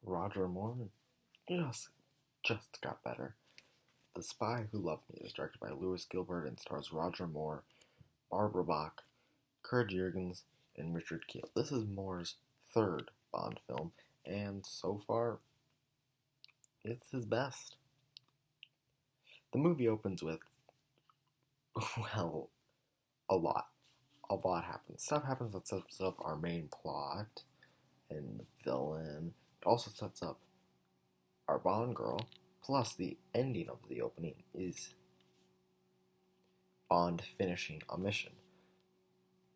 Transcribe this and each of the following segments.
Roger Moore just just got better. The Spy Who Loved Me is directed by Lewis Gilbert and stars Roger Moore, Barbara Bach, Kurt Jürgens, and Richard Kiel. This is Moore's third Bond film, and so far, it's his best. The movie opens with, well, a lot. A lot happens. Stuff happens that sets up our main plot and the villain. It also sets up our Bond girl. Plus, the ending of the opening is Bond finishing a mission.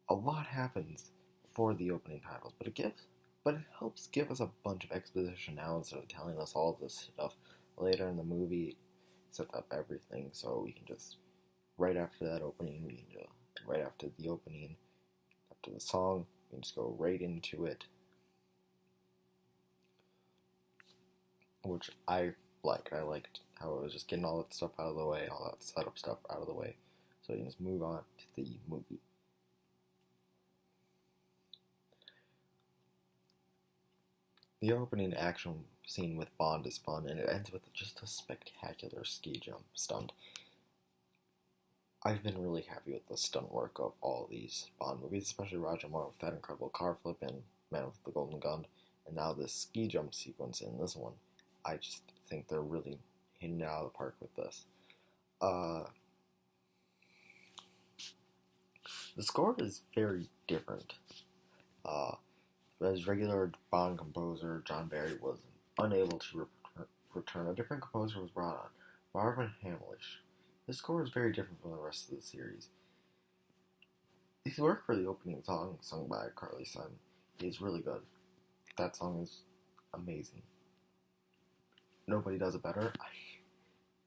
A lot happens before the opening titles, but it helps give us a bunch of exposition now instead of telling us all this stuff later in the movie. Set up everything so we can just right after that opening, right after the opening, after the song, we can just go right into it, which I liked. I liked how it was just getting all that stuff out of the way, all that setup stuff out of the way, so you can just move on to the movie. The opening action scene with Bond is fun, and it ends with just a spectacular ski jump stunt. I've been really happy with the stunt work of all these Bond movies, especially Roger Moore with that incredible car flip in Man with the Golden Gun, and now this ski jump sequence in this one. I just think they're really hitting it out of the park with this. The score is very different. As regular Bond composer, John Barry was unable to return. A different composer was brought on, Marvin Hamlisch. His score is very different from the rest of the series. His work for the opening song, sung by Carly Simon, is really good. That song is amazing. Nobody does it better.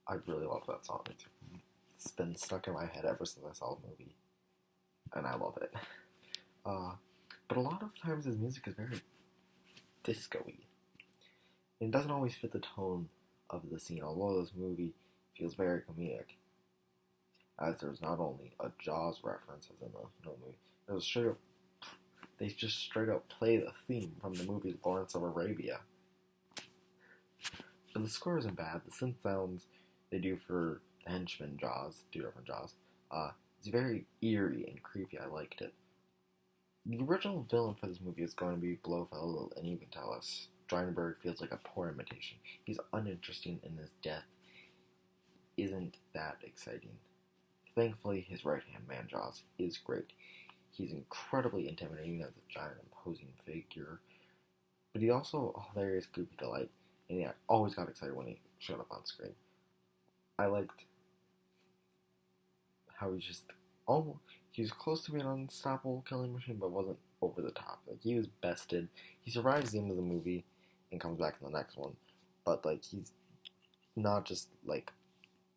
I really love that song. It's been stuck in my head ever since I saw the movie, and I love it. But a lot of times his music is very disco-y. It doesn't always fit the tone of the scene, although this movie feels very comedic. As there's not only a Jaws reference as in the movie, they just straight up play the theme from the movie Lawrence of Arabia. But the score isn't bad. The synth sounds they do for the henchman Jaws, two different Jaws, it's very eerie and creepy. I liked it. The original villain for this movie is going to be Blofeld, and you can tell us Steinberg feels like a poor imitation. He's uninteresting, and his death isn't that exciting. Thankfully, his right-hand man, Jaws, is great. He's incredibly intimidating as a giant, imposing figure, but he's also a hilarious, goofy delight, and I always got excited when he showed up on screen. I liked how he was close to being an unstoppable killing machine, but wasn't over the top. Like, he was bested. He survives the end of the movie and comes back in the next one, but like he's not just like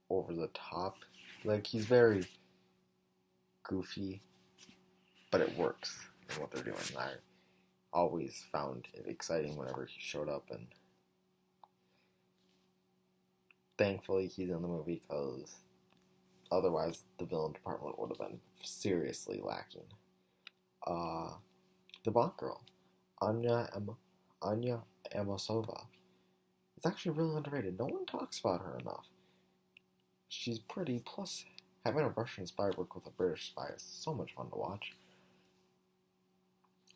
over the top. Like, he's very goofy, but it works in what they're doing. I always found it exciting whenever he showed up, and thankfully he's in the movie because otherwise the villain department would have been seriously lacking. The Bond girl, Anya Amosova, is actually really underrated. No one talks about her enough. She's pretty, plus having a Russian spy work with a British spy is so much fun to watch.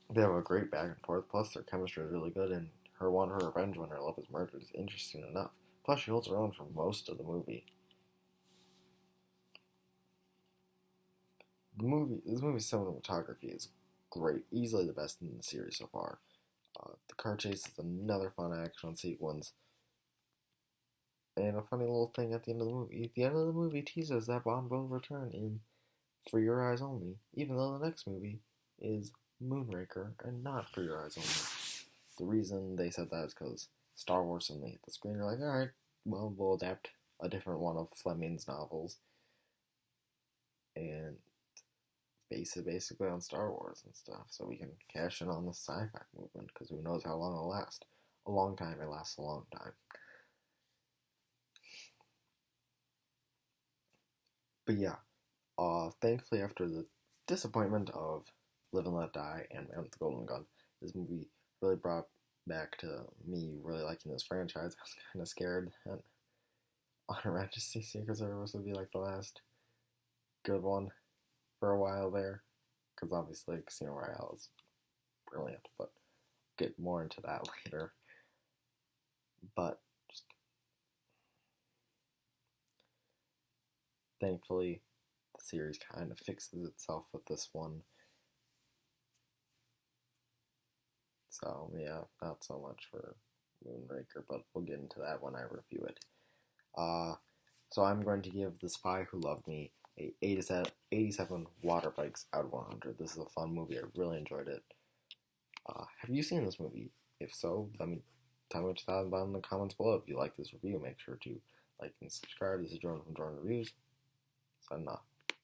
They have a great back and forth, plus their chemistry is really good, and her wanting her revenge when her love is murdered is interesting enough. Plus, she holds her own for most of the movie. This movie's cinematography is great, easily the best in the series so far. The car chase is another fun action sequence, and a funny little thing at the end of the movie. The end of the movie teases that Bond will return in For Your Eyes Only, even though the next movie is Moonraker and not For Your Eyes Only. The reason they said that is because Star Wars suddenly hit the screen. They're like, alright, well, we'll adapt a different one of Fleming's novels and base it basically on Star Wars and stuff, so we can cash in on the sci-fi movement, because who knows how long it'll last. A long time, it lasts a long time. But yeah, thankfully after the disappointment of Live and Let Die and Man with the Golden Gun, this movie really brought back to me really liking this franchise, I was kind of scared that Honor Majesty Secret Service would be like the last good one for a while there, because obviously Casino Royale is brilliant, but get more into that later. But just thankfully, the series kind of fixes itself with this one. So yeah, not so much for Moonraker, but we'll get into that when I review it. So I'm going to give The Spy Who Loved Me a 87 water bikes out of 100. This is a fun movie. I really enjoyed it. Have you seen this movie? If so, tell me what you thought about it in the comments below. If you like this review, make sure to like and subscribe. This is Jordan from Jordan Reviews. Signing off.